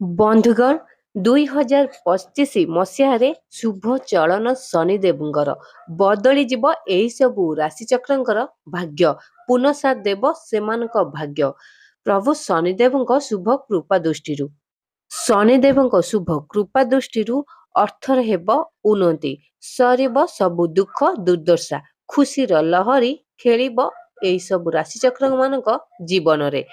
ବନ୍ଧୁଗଣ 2025 ମସିହାରେ ଶୁଭ ଚଳନ ଶନିଦେବଙ୍କର ବଦଳିଯିବ ଏହିସବୁ ରାଶିଚକ୍ରଙ୍କର ଭାଗ୍ୟ। ପୁନଃସାଥ ଦେବ ସେମାନଙ୍କ ଭାଗ୍ୟ ପ୍ରଭୁ ଶନିଦେବଙ୍କ ଶୁଭ କୃପା ଦୃଷ୍ଟିରୁ। ଶନିଦେବଙ୍କ ଶୁଭ କୃପା ଦୃଷ୍ଟିରୁ ଅର୍ଥରେ ହେବ ଉନ୍ନତି, ସରିବ ସବୁ ଦୁଃଖ ଦୁର୍ଦ୍ଦଶା, ଖୁସିର ଲହରୀ ଖେଳିବ ଏହିସବୁ ରାଶିଚକ୍ର ମାନଙ୍କ ଜୀବନରେ।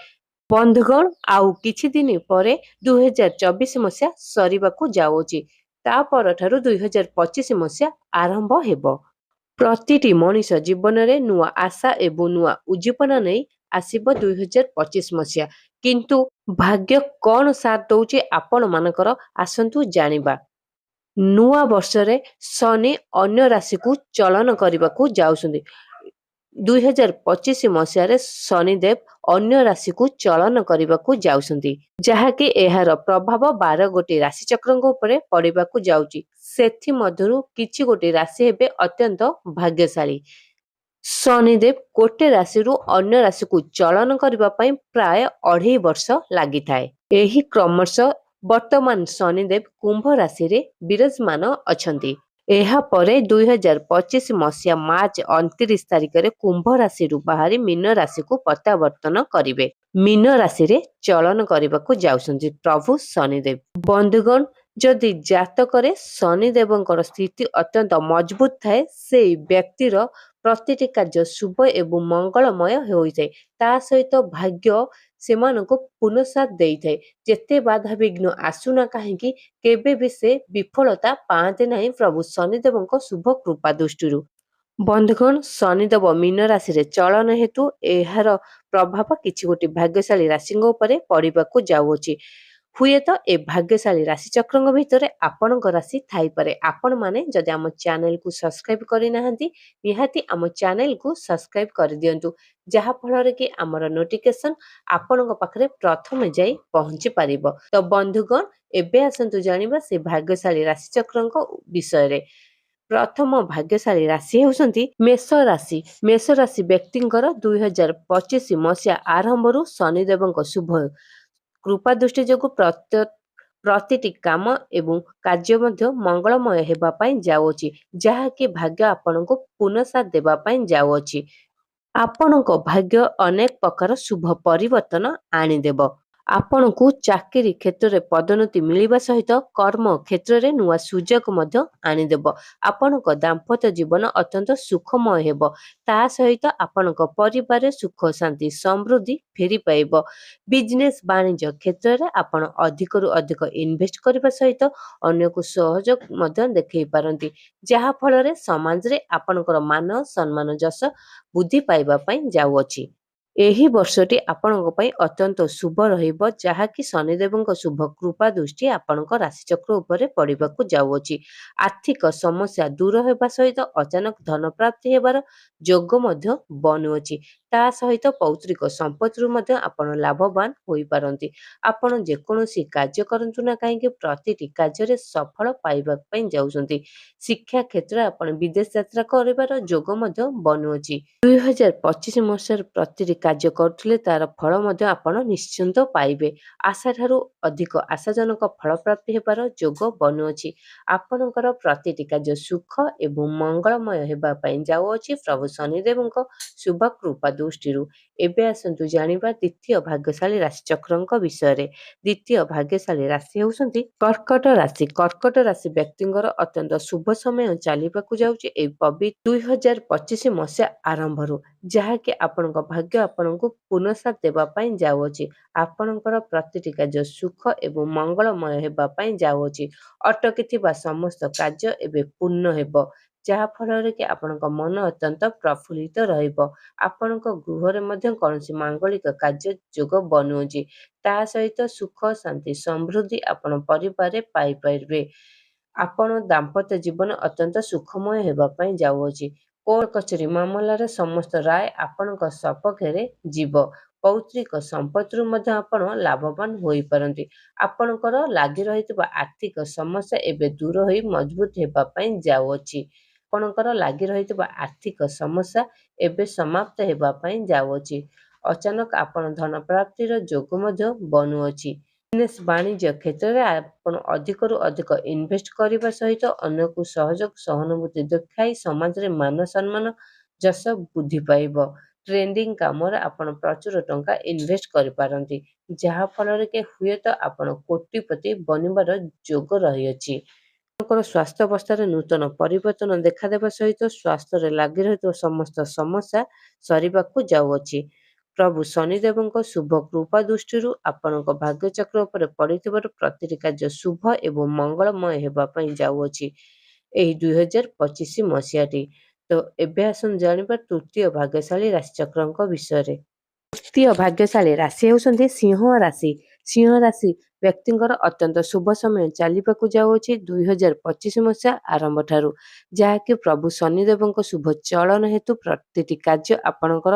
ବନ୍ଧୁଗଣ ଆଉ କିଛି ଦିନ ପରେ 2024 ମସିହା ସରିବାକୁ ଯାଉଛି। ତା ପରଠାରୁ 2025 ମସିହା ଆରମ୍ଭ ହେବ। ପ୍ରତିଟି ମଣିଷ ଜୀବନରେ ନୂଆ ଆଶା ଏବଂ ନୂଆ ଉଦ୍ଦୀପନା ନେଇ ଆସିବ 2025 ମସିହା। କିନ୍ତୁ ଭାଗ୍ୟ କଣ ସାଥ ଦଉଛି ଆପଣମାନଙ୍କର, ଆସନ୍ତୁ ଜାଣିବା। ନୂଆ ବର୍ଷରେ ଶନି ଅନ୍ୟ ରାଶିକୁ ଚଳନ କରିବାକୁ ଯାଉଛନ୍ତି। 2025 ମସିହାରେ ଶନିଦେବ ଅନ୍ୟ ରାଶିକୁ ଚଳନ କରିବାକୁ ଯାଉଛନ୍ତି, ଯାହାକି ଏହାର ପ୍ରଭାବ 12 ଗୋଟି ରାଶିଚକ୍ରଙ୍କ ଉପରେ ପଡ଼ିବାକୁ ଯାଉଛି। ସେଥିମଧ୍ୟରୁ କିଛି ଗୋଟି ରାଶି ହେବେ ଅତ୍ୟନ୍ତ ଭାଗ୍ୟଶାଳୀ। ଶନିଦେବ ଗୋଟେ ରାଶିରୁ ଅନ୍ୟ ରାଶିକୁ ଚଳନ କରିବା ପାଇଁ ପ୍ରାୟ 2.5 ବର୍ଷ ଲାଗିଥାଏ। ଏହି କ୍ରମଶ ବର୍ତ୍ତମାନ ଶନିଦେବ କୁମ୍ଭ ରାଶିରେ ବିରାଜମାନ ଅଛନ୍ତି। ଏହାପରେ 2025 ମସିହା ମାର୍ଚ୍ଚ 29 ତାରିଖରେ କୁମ୍ଭ ରାଶିରୁ ବାହାରି ମୀନ ରାଶିକୁ ପ୍ରତ୍ୟାବର୍ତ୍ତନ କରିବେ। ମୀନ ରାଶିରେ ଚଳନ କରିବାକୁ ଯାଉଛନ୍ତି ପ୍ରଭୁ ଶନିଦେବ। ବନ୍ଧୁଗଣ, ଯଦି ଜାତକରେ ଶନିଦେବଙ୍କର ସ୍ଥିତି ଅତ୍ୟନ୍ତ ମଜବୁତ ଥାଏ, ସେହି ବ୍ୟକ୍ତିର ପ୍ରତିଟି କାର୍ଯ୍ୟ ଶୁଭ ଏବଂ ମଙ୍ଗଳମୟ ହୋଇଥାଏ। ତା ସହିତ ଭାଗ୍ୟ ସେମାନଙ୍କୁ ପୁନଃସାଥ ଦେଇଥାଏ। ଯେତେ ବାଧାବିଘ୍ନ ଆସୁନା କାହିଁକି, କେବେ ବି ସେ ବିଫଳତା ପାଆନ୍ତି ନାହିଁ ପ୍ରଭୁ ଶନିଦେବଙ୍କ ଶୁଭ କୃପା ଦୃଷ୍ଟିରୁ। ବନ୍ଧୁଗଣ, ଶନିଦେବ ମୀନ ରାଶିରେ ଚଳନ ହେତୁ ଏହାର ପ୍ରଭାବ କିଛି ଗୋଟି ଭାଗ୍ୟଶାଳୀ ରାଶିଙ୍କ ଉପରେ ପଡ଼ିବାକୁ ଯାଉଅଛି। ହୁଏତ ଏ ଭାଗ୍ୟଶାଳୀ ରାଶିଚକ୍ରଙ୍କ ଭିତରେ ଆପଣଙ୍କ ରାଶି ଥାଇପାରେ। ଆପଣମାନେ ଯଦି ଆମ ଚ୍ୟାନେଲକୁ ସବସ୍କ୍ରାଇବ କରିନାହାନ୍ତି, ନିହାତି ଆମ ଚ୍ୟାନେଲକୁ ସବସ୍କ୍ରାଇବ କରିଦିଅନ୍ତୁ, ଯାହାଫଳରେ କି ଆମର ନୋଟିଫିକେସନ ଆପଣଙ୍କ ପାଖରେ ପ୍ରଥମେ ଯାଇ ପହଞ୍ଚି ପାରିବ। ତ ବନ୍ଧୁଗଣ, ଏବେ ଆସନ୍ତୁ ଜାଣିବା ସେ ଭାଗ୍ୟଶାଳୀ ରାଶିଚକ୍ରଙ୍କ ବିଷୟରେ। ପ୍ରଥମ ଭାଗ୍ୟଶାଳୀ ରାଶି ହେଉଛନ୍ତି ମେଷ ରାଶି। ମେଷ ରାଶି ବ୍ୟକ୍ତିଙ୍କର 2025 ମସିହା ଆରମ୍ଭରୁ ଶନିଦେବଙ୍କ ଶୁଭ କୃପା ଦୃଷ୍ଟି ଯୋଗୁଁ ପ୍ରତିଟି କାମ ଏବଂ କାର୍ଯ୍ୟ ମଧ୍ୟ ମଙ୍ଗଳମୟ ହେବା ପାଇଁ ଯାଉଅଛି, ଯାହାକି ଭାଗ୍ୟ ଆପଣଙ୍କୁ ପୁନଃସାଥ ଦେବା ପାଇଁ ଯାଉଅଛି। ଆପଣଙ୍କ ଭାଗ୍ୟ ଅନେକ ପ୍ରକାର ଶୁଭ ପରିବର୍ତ୍ତନ ଆଣିଦେବ। ଆପଣଙ୍କୁ ଚାକିରି କ୍ଷେତ୍ରରେ ପଦୋନ୍ନତି ମିଳିବା ସହିତ କର୍ମ କ୍ଷେତ୍ରରେ ନୂଆ ସୁଯୋଗ ମଧ୍ୟ ଆଣିଦେବ। ଆପଣଙ୍କ ଦାମ୍ପତ୍ୟ ଜୀବନ ଅତ୍ୟନ୍ତ ସୁଖମୟ ହେବ। ତା ସହିତ ଆପଣଙ୍କ ପରିବାରରେ ସୁଖ ଶାନ୍ତି ସମୃଦ୍ଧି ଫେରି ପାଇବ। ବିଜନେସ ବାଣିଜ୍ୟ କ୍ଷେତ୍ରରେ ଆପଣ ଅଧିକରୁ ଅଧିକ ଇନଭେଷ୍ଟ କରିବା ସହିତ ଅନ୍ୟକୁ ସହଯୋଗ ମଧ୍ୟ ଦେଖାଇ ପାରନ୍ତି, ଯାହାଫଳରେ ସମାଜରେ ଆପଣଙ୍କର ମାନ ସମ୍ମାନ ଯଶ ବୃଦ୍ଧି ପାଇବା ପାଇଁ ଯାଉଅଛି। ଏହି ବର୍ଷଟି ଆପଣଙ୍କ ପାଇଁ ଅତ୍ୟନ୍ତ ଶୁଭ ରହିବ, ଯାହାକି ଶନିଦେବଙ୍କ ଶୁଭ କୃପା ଦୃଷ୍ଟି ଆପଣଙ୍କ ରାଶିଚକ୍ର ଉପରେ ପଡ଼ିବାକୁ ଯାଉଅଛି। ଆର୍ଥିକ ସମସ୍ୟା ଦୂର ହେବା ସହିତ ଅଚାନକ ଧନ ପ୍ରାପ୍ତି ହେବାର ଯୋଗ ମଧ୍ୟ ବନୁଅଛି। ତା ସହିତ ପୌତ୍ରିକ ସମ୍ପତ୍ତିରୁ ମଧ୍ୟ ଆପଣ ଲାଭବାନ ହୋଇପାରନ୍ତି। ଆପଣ ଯେକୌଣସି କାର୍ଯ୍ୟ କରନ୍ତୁ ନା କାହିଁକି, ପ୍ରତିଟି କାର୍ଯ୍ୟରେ ସଫଳ ପାଇବା ପାଇଁ ଯାଉଛନ୍ତି। ଶିକ୍ଷା କ୍ଷେତ୍ରରେ ଆପଣ ବିଦେଶ ଯାତ୍ରା କରିବାର ଯୋଗ ମଧ୍ୟ ବନୁଅଛି। 2025 ମସିହାରେ ପ୍ରତିଟି କାର୍ଯ୍ୟ କରୁଥିଲେ ତାର ଫଳ ମଧ୍ୟ ଆପଣ ନିଶ୍ଚିନ୍ତ ପାଇବେ। ଆଶାଠାରୁ ଅଧିକ ଆଶାଜନକ ଫଳ ପ୍ରାପ୍ତି ହେବାର ଯୋଗ ବନୁଅଛି। ଆପଣଙ୍କର ପ୍ରତିଟି କାର୍ଯ୍ୟ ସୁଖ ଏବଂ ମଙ୍ଗଳମୟ ହେବା ପାଇଁ ଯାଉଅଛି ପ୍ରଭୁ ଶନିଦେବଙ୍କ ଶୁଭ କୃପା ଦୃଷ୍ଟିରୁ। ଏବେ ଆସନ୍ତୁ ଜାଣିବା ଦ୍ୱିତୀୟ ଭାଗ୍ୟଶାଳୀ ରାଶିଚକ୍ରଙ୍କ ବିଷୟରେ। ଦ୍ୱିତୀୟ ଭାଗ୍ୟଶାଳୀ ରାଶି ହେଉଛନ୍ତି କର୍କଟ ରାଶି। କର୍କଟ ରାଶି ବ୍ୟକ୍ତିଙ୍କର ଅତ୍ୟନ୍ତ ଶୁଭ ସମୟ ଚାଲିବାକୁ ଯାଉଛି ଏହି ପବିତ୍ର 2025 ମସିହା ଆରମ୍ଭରୁ, ଯାହାକି ଆପଣଙ୍କ ଭାଗ୍ୟ ଆପଣଙ୍କୁ ପୁନଃସାଥ ଦେବା ପାଇଁ ଯାଉଅଛି। ଆପଣଙ୍କର ପ୍ରତିଟି କାର୍ଯ୍ୟ ସୁଖ ଏବଂ ମଙ୍ଗଳମୟ ହେବା ପାଇଁ ଯାଉଅଛି। ଅଟକିଥିବା ସମସ୍ତ କାର୍ଯ୍ୟ ଏବେ ପୂର୍ଣ୍ଣ ହେବ, ଯାହାଫଳରେ କି ଆପଣଙ୍କ ମନ ଅତ୍ୟନ୍ତ ପ୍ରଫୁଲ୍ଲିତ ରହିବ। ଆପଣଙ୍କ ଗୃହରେ ମଧ୍ୟ କୌଣସି ମାଙ୍ଗଳିକ କାର୍ଯ୍ୟ ଯୋଗ ବନୁଅଛି। ତା ସହିତ ସୁଖ ଶାନ୍ତି ସମୃଦ୍ଧି ଆପଣ ପରିବାରରେ ପାଇପାରିବେ। ଆପଣ ଦାମ୍ପତ୍ୟ ଜୀବନ ଅତ୍ୟନ୍ତ ସୁଖମୟ ହେବା ପାଇଁ ଯାଉଅଛି। କୋର୍ଟ କଚେରୀ ମାମଲାରେ ସମସ୍ତ ରାୟ ଆପଣଙ୍କ ସପକ୍ଷରେ ଯିବ। ପୌତ୍ରିକ ସମ୍ପତ୍ତିରୁ ମଧ୍ୟ ଆପଣ ଲାଭବାନ ହୋଇପାରନ୍ତି। ଆପଣଙ୍କର ଲାଗି ରହିଥିବା ଆର୍ଥିକ ସମସ୍ୟା ଏବେ ଦୂର ହୋଇ ମଜବୁତ ହେବା ପାଇଁ ଯାଉଅଛି। ଆପଣଙ୍କର ଲାଗି ରହିଥିବା ଆର୍ଥିକ ସମସ୍ୟା ଏବେ ସମାପ୍ତ ହେବା ପାଇଁ ଯାଉଅଛି। ଅଚାନକ ଆପଣ ଧନ ପ୍ରାପ୍ତିର ଯୋଗ ମଧ୍ୟ ବନୁଅଛି। ବିଜନେସ୍ ବାଣିଜ୍ୟ କ୍ଷେତ୍ରରେ ଆପଣ ଅଧିକରୁ ଅଧିକ ଇନଭେଷ୍ଟ କରିବା ସହିତ ଅନ୍ୟକୁ ସହଯୋଗ ସହାନୁଭୂତି ଦେଖାଇ ସମାଜରେ ମାନ ସମ୍ମାନ ଯଶ ବୃଦ୍ଧି ପାଇବ। ଟ୍ରେଣ୍ଡିଂ କାମରେ ଆପଣ ପ୍ରଚୁର ଟଙ୍କା ଇନଭେଷ୍ଟ କରିପାରନ୍ତି, ଯାହା ଫଳରେ କି ହୁଏତ ଆପଣ କୋଟିପତି ବନିବାର ଯୋଗ ରହିଅଛି। ଆପଣଙ୍କର ସ୍ୱାସ୍ଥ୍ୟ ଅବସ୍ଥାରେ ନୂତନ ପରିବର୍ତ୍ତନ ଦେଖାଦେବା ସହିତ ସ୍ୱାସ୍ଥ୍ୟରେ ଲାଗି ରହିଥିବା ସମସ୍ତ ସମସ୍ୟା ସରିବାକୁ ଯାଉଅଛି। ପ୍ରଭୁ ଶନିଦେବଙ୍କ ଶୁଭ କୃପା ଦୃଷ୍ଟିରୁ ଆପଣଙ୍କ ଭାଗ୍ୟଚକ୍ର ଉପରେ ପଡ଼ିଥିବାରୁ ପ୍ରତିଟି କାର୍ଯ୍ୟ ଶୁଭ ଏବଂ ମଙ୍ଗଳମୟ ହେବା ପାଇଁ ଯାଉଅଛି ଏହି 2025 ମସିହାଟି। ତ ଏବେ ଆସନ୍ତୁ ଜାଣିବା ତୃତୀୟ ଭାଗ୍ୟଶାଳୀ ରାଶିଚକ୍ରଙ୍କ ବିଷୟରେ। ତୃତୀୟ ଭାଗ୍ୟଶାଳୀ ରାଶି ହେଉଛନ୍ତି ସିଂହ ରାଶି। ସିଂହ ରାଶି ବ୍ୟକ୍ତିଙ୍କର ଅତ୍ୟନ୍ତ ଶୁଭ ସମୟ ଚାଲିବାକୁ ଯାଉଅଛି 2025 ମସିହା ଆରମ୍ଭ ଠାରୁ, ଯାହାକି ପ୍ରଭୁ ଶନିଦେବଙ୍କ ଶୁଭ ଚଳନ ହେତୁ ପ୍ରତିଟି କାର୍ଯ୍ୟ ଆପଣଙ୍କର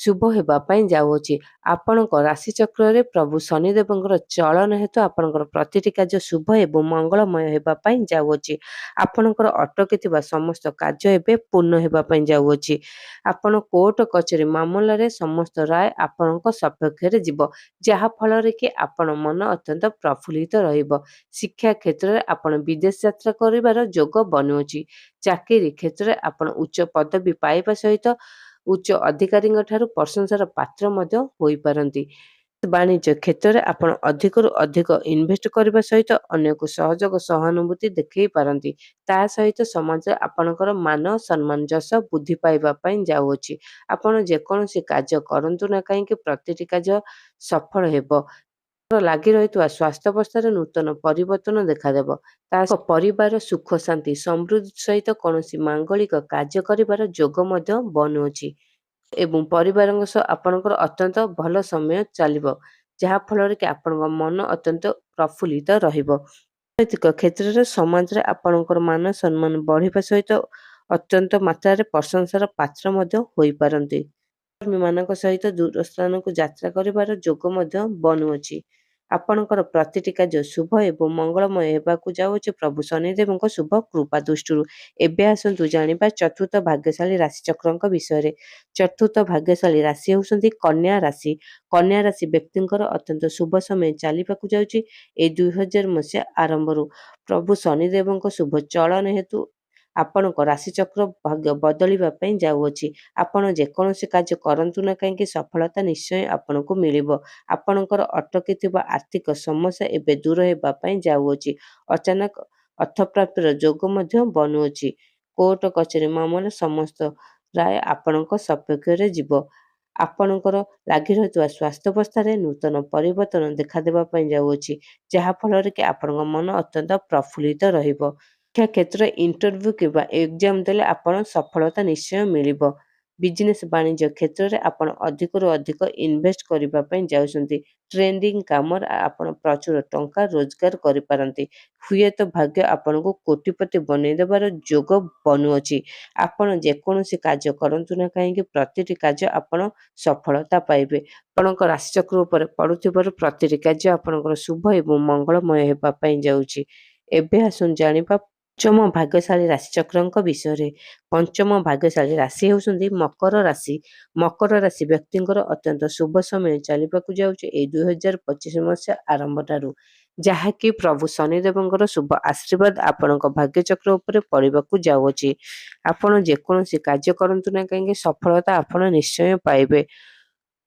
ଶୁଭ ହେବା ପାଇଁ ଯାଉଅଛି। ଆପଣଙ୍କ ରାଶିଚକ୍ରରେ ପ୍ରଭୁ ଶନିଦେବଙ୍କର ଚଳନ ହେତୁ ଆପଣଙ୍କର ପ୍ରତିଟି କାର୍ଯ୍ୟ ଶୁଭ ଏବଂ ମଙ୍ଗଳମୟ ହେବା ପାଇଁ ଯାଉଅଛି। ଆପଣଙ୍କର ଅଟକିଥିବା ସମସ୍ତ କାର୍ଯ୍ୟ ଏବେ ପୂର୍ଣ୍ଣ ହେବା ପାଇଁ ଯାଉଅଛି। ଆପଣ କୋର୍ଟ କଚେରୀ ମାମଲାରେ ସମସ୍ତ ରାୟ ଆପଣଙ୍କ ସପକ୍ଷରେ ଯିବ, ଯାହା ଫଳରେ କି ଆପଣ ମନ ଅତ୍ୟନ୍ତ ପ୍ରଫୁଲ୍ଲିତ ରହିବ। ଶିକ୍ଷା କ୍ଷେତ୍ରରେ ଆପଣ ବିଦେଶ ଯାତ୍ରା କରିବାର ଯୋଗ ବନୁଅଛି। ଚାକିରି କ୍ଷେତ୍ରରେ ଆପଣ ଉଚ୍ଚ ପଦବୀ ପାଇବା ସହିତ ଉଚ୍ଚ ଅଧିକାରୀଙ୍କ ଠାରୁ ପ୍ରଶଂସାର ପାତ୍ର ମଧ୍ୟ ହୋଇପାରନ୍ତି। ବାଣିଜ୍ୟ କ୍ଷେତ୍ରରେ ଆପଣ ଅଧିକରୁ ଅଧିକ ଇନଭେଷ୍ଟ କରିବା ସହିତ ଅନ୍ୟକୁ ସହଯୋଗ ସହାନୁଭୂତି ଦେଖାଇ ପାରନ୍ତି। ତା ସହିତ ସମାଜରେ ଆପଣଙ୍କର ମାନ ସମ୍ମାନ ଯଶ ବୃଦ୍ଧି ପାଇବା ପାଇଁ ଯାଉଅଛି। ଆପଣ ଯେକୌଣସି କାର୍ଯ୍ୟ କରନ୍ତୁ ନା କାହିଁକି ପ୍ରତିଟି କାର୍ଯ୍ୟ ସଫଳ ହେବ। ଲାଗି ରହିଥିବା ସ୍ୱାସ୍ଥ୍ୟ ଅବସ୍ଥାରେ ନୂତନ ପରିବର୍ତ୍ତନ ଦେଖାଦେବ। ତା ପରିବାର ସୁଖ ଶାନ୍ତି ସମୃଦ୍ଧି ସହିତ କୌଣସି ମାଙ୍ଗଳିକ କାର୍ଯ୍ୟ କରିବାର ଯୋଗ ମଧ୍ୟ ବନୁଅଛି ଏବଂ ପରିବାରଙ୍କ ସହ ଆପଣଙ୍କର ଅତ୍ୟନ୍ତ ଭଲ ସମୟ ଚାଲିବ, ଯାହା ଫଳରେ କି ଆପଣଙ୍କ ମନ ଅତ୍ୟନ୍ତ ପ୍ରଫୁଲ୍ଲିତ ରହିବ। ଅର୍ଥନୈତିକ କ୍ଷେତ୍ରରେ ସମାଜରେ ଆପଣଙ୍କର ମାନ ସମ୍ମାନ ବଢ଼ିବା ସହିତ ଅତ୍ୟନ୍ତ ମାତ୍ରାରେ ପ୍ରଶଂସାର ପାତ୍ର ମଧ୍ୟ ହୋଇପାରନ୍ତି। କର୍ମୀମାନଙ୍କ ସହିତ ଦୂର ସ୍ଥାନକୁ ଯାତ୍ରା କରିବାର ଯୋଗ ମଧ୍ୟ ବନୁଅଛି। ଆପଣଙ୍କର ପ୍ରତିଟି କାର୍ଯ୍ୟ ଶୁଭ ଏବଂ ମଙ୍ଗଳମୟ ହେବାକୁ ଯାଉଅଛି ପ୍ରଭୁ ଶନିଦେବଙ୍କ ଶୁଭ କୃପା ଦୃଷ୍ଟିରୁ। ଏବେ ଆସନ୍ତୁ ଜାଣିବା ଚତୁର୍ଥ ଭାଗ୍ୟଶାଳୀ ରାଶିଚକ୍ରଙ୍କ ବିଷୟରେ। ଚତୁର୍ଥ ଭାଗ୍ୟଶାଳୀ ରାଶି ହେଉଛନ୍ତି କନ୍ୟା ରାଶି। କନ୍ୟା ରାଶି ବ୍ୟକ୍ତିଙ୍କର ଅତ୍ୟନ୍ତ ଶୁଭ ସମୟ ଚାଲିବାକୁ ଯାଉଛି ଏହି 2000 ମସିହା ଆରମ୍ଭରୁ। ପ୍ରଭୁ ଶନିଦେବଙ୍କ ଶୁଭ ଚଳନ ହେତୁ ଆପଣଙ୍କ ରାଶିଚକ୍ର ଭାଗ୍ୟ ବଦଳିବା ପାଇଁ ଯାଉଅଛି। ଆପଣ ଯେକୌଣସି କାର୍ଯ୍ୟ କରନ୍ତୁ ନା କାହିଁକି ସଫଳତା ନିଶ୍ଚୟ ଆପଣଙ୍କୁ ମିଳିବ। ଆପଣଙ୍କର ଅଟକିଥିବା ଆର୍ଥିକ ସମସ୍ୟା ଏବେ ଦୂର ହେବା ପାଇଁ ଯାଉଅଛି। ଅଚାନକ ଅର୍ଥପ୍ରାପ୍ତିର ଯୋଗ ମଧ୍ୟ ବନୁଅଛି। କୋର୍ଟ କଚେରୀ ମାମଲା ସମସ୍ତ ରାୟ ଆପଣଙ୍କ ସପକ୍ଷରେ ଯିବ। ଆପଣଙ୍କର ଲାଗି ରହିଥିବା ସ୍ୱାସ୍ଥ୍ୟ ଅବସ୍ଥାରେ ନୂତନ ପରିବର୍ତ୍ତନ ଦେଖାଦେବା ପାଇଁ ଯାଉଅଛି, ଯାହା ଫଳରେ କି ଆପଣଙ୍କ ମନ ଅତ୍ୟନ୍ତ ପ୍ରଫୁଲ୍ଲିତ ରହିବ। ଶିକ୍ଷା କ୍ଷେତ୍ରରେ ଇଣ୍ଟରଭ୍ୟୁ କିମ୍ବା ଏକ୍ଜାମ ଦେଲେ ଆପଣ ସଫଳତା ନିଶ୍ଚୟ ମିଳିବ। ବିଜନେସ୍ ବାଣିଜ୍ୟ କ୍ଷେତ୍ରରେ ଆପଣ ଅଧିକରୁ ଅଧିକ ଇନଭେଷ୍ଟ କରିବା ପାଇଁ ଯାଉଛନ୍ତି। ଟ୍ରେଣ୍ଡିଂ କାମରେ ଆପଣ ପ୍ରଚୁର ଟଙ୍କା ରୋଜଗାର କରିପାରନ୍ତି। ହୁଏତ ଭାଗ୍ୟ ଆପଣଙ୍କୁ କୋଟିପତି ବନେଇ ଦେବାର ଯୋଗ ବନୁଅଛି। ଆପଣ ଯେକୌଣସି କାର୍ଯ୍ୟ କରନ୍ତୁ ନା କାହିଁକି ପ୍ରତିଟି କାର୍ଯ୍ୟ ଆପଣ ସଫଳତା ପାଇବେ। ଆପଣଙ୍କ ରାଶିଚକ୍ର ଉପରେ ପଡୁଥିବାରୁ ପ୍ରତିଟି କାର୍ଯ୍ୟ ଆପଣଙ୍କର ଶୁଭ ଏବଂ ମଙ୍ଗଳମୟ ହେବା ପାଇଁ ଯାଉଛି। ଏବେ ଆସନ୍ତୁ ଜାଣିବା ପଞ୍ଚମ ଭାଗ୍ୟଶାଳୀ ରାଶିଚକ୍ରଙ୍କ ବିଷୟରେ। ପଞ୍ଚମ ଭାଗ୍ୟଶାଳୀ ରାଶି ହେଉଛନ୍ତି ମକର ରାଶି। ମକର ରାଶି ବ୍ୟକ୍ତିଙ୍କର ଅତ୍ୟନ୍ତ ଶୁଭ ସମୟ ଚାଲିବାକୁ ଯାଉଛି ଏହି 2025 ମସିହା ଆରମ୍ଭ ଠାରୁ, ଯାହାକି ପ୍ରଭୁ ଶନିଦେବଙ୍କର ଶୁଭ ଆଶୀର୍ବାଦ ଆପଣଙ୍କ ଭାଗ୍ୟଚକ୍ର ଉପରେ ପଡ଼ିବାକୁ ଯାଉଅଛି। ଆପଣ ଯେକୌଣସି କାର୍ଯ୍ୟ କରନ୍ତୁ ନା କାହିଁକି ସଫଳତା ଆପଣ ନିଶ୍ଚୟ ପାଇବେ।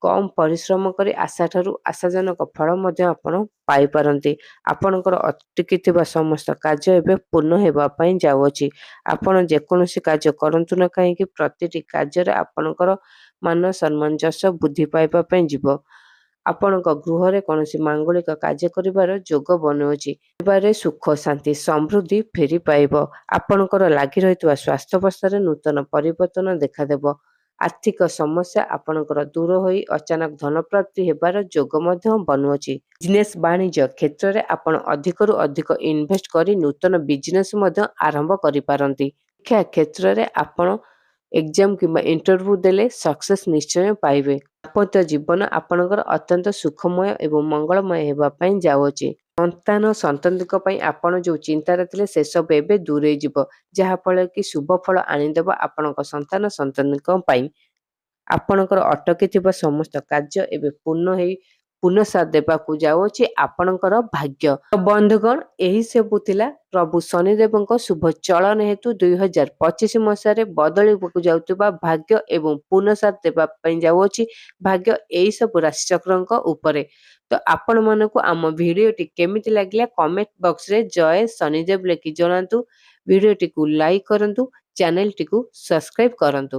କମ୍ ପରିଶ୍ରମ କରି ଆଶାଠାରୁ ଆଶାଜନକ ଫଳ ମଧ୍ୟ ଆପଣ ପାଇପାରନ୍ତି। ଆପଣଙ୍କର ଅଟକିଥିବା ସମସ୍ତ କାର୍ଯ୍ୟ ଏବେ ପୂର୍ଣ୍ଣ ହେବା ପାଇଁ ଯାଉଅଛି। ଆପଣ ଯେକୌଣସି କାର୍ଯ୍ୟ କରନ୍ତୁ ନା କାହିଁକି ପ୍ରତିଟି କାର୍ଯ୍ୟରେ ଆପଣଙ୍କର ମାନ ସମ୍ମାନ ଯଶ ବୃଦ୍ଧି ପାଇବା ପାଇଁ ଯିବ। ଆପଣଙ୍କ ଗୃହରେ କୌଣସି ମାଙ୍ଗଳିକ କାର୍ଯ୍ୟ କରିବାର ଯୋଗ ବନୁଅଛି। ପରିବାରରେ ସୁଖ ଶାନ୍ତି ସମୃଦ୍ଧି ଫେରି ପାଇବ। ଆପଣଙ୍କର ଲାଗି ରହିଥିବା ସ୍ୱାସ୍ଥ୍ୟ ଅବସ୍ଥାରେ ନୂତନ ପରିବର୍ତ୍ତନ ଦେଖାଦେବ। ଆର୍ଥିକ ସମସ୍ୟା ଆପଣଙ୍କର ଦୂର ହୋଇ ଅଚାନକ ଧନପ୍ରାପ୍ତି ହେବାର ଯୋଗ ମଧ୍ୟ ବନୁଅଛି। ବିଜନେସ୍ ବାଣିଜ୍ୟ କ୍ଷେତ୍ରରେ ଆପଣ ଅଧିକରୁ ଅଧିକ ଇନଭେଷ୍ଟ କରି ନୂତନ ବିଜନେସ୍ ମଧ୍ୟ ଆରମ୍ଭ କରିପାରନ୍ତି। ଶିକ୍ଷା କ୍ଷେତ୍ରରେ ଆପଣ ଏକ୍ଜାମ କିମ୍ବା ଇଣ୍ଟରଭ୍ୟୁ ଦେଲେ ସକ୍ସେସ୍ ନିଶ୍ଚୟ ପାଇବେ। ଦାମ୍ପତ୍ୟ ଜୀବନ ଆପଣଙ୍କର ଅତ୍ୟନ୍ତ ସୁଖମୟ ଏବଂ ମଙ୍ଗଳମୟ ହେବା ପାଇଁ ଯାଉଅଛି। ସନ୍ତାନଙ୍କ ପାଇଁ ଆପଣ ଯେଉଁ ଚିନ୍ତାରେ ଥିଲେ ସେସବୁ ଏବେ ଦୂରେଇ ଯିବ, ଯାହାଫଳରେ କି ଶୁଭ ଫଳ ଆଣିଦେବ ଆପଣଙ୍କ ସନ୍ତାନଙ୍କ ପାଇଁ। ଆପଣଙ୍କର ଅଟକିଥିବା ସମସ୍ତ କାର୍ଯ୍ୟ ଏବେ ପୂର୍ଣ୍ଣ ହେଇ ପୁନଃସାଥ ଦେବାକୁ ଯାଉଅଛି ଆପଣଙ୍କର ଭାଗ୍ୟ। ତ ବନ୍ଧୁଗଣ, ଏହି ସବୁ ଥିଲା ପ୍ରଭୁ ଶନିଦେବଙ୍କ ଶୁଭ ଚଳନ ହେତୁ 2025 ମସିହାରେ ବଦଳିବାକୁ ଯାଉଥିବା ଭାଗ୍ୟ ଏବଂ ପୁନଃସାଥ ଦେବା ପାଇଁ ଯାଉଅଛି ଭାଗ୍ୟ ଏହି ସବୁ ରାଶିଚକ୍ରଙ୍କ ଉପରେ। ତ ଆପଣମାନଙ୍କୁ ଆମ ଭିଡ଼ିଓଟି କେମିତି ଲାଗିଲା କମେଣ୍ଟ ବକ୍ସରେ ଜୟ ଶନିଦେବ ଲେଖି ଜଣାନ୍ତୁ। ଭିଡ଼ିଓଟିକୁ ଲାଇକ୍ କରନ୍ତୁ, ଚ୍ୟାନେଲଟିକୁ ସବସ୍କ୍ରାଇବ୍ କରନ୍ତୁ।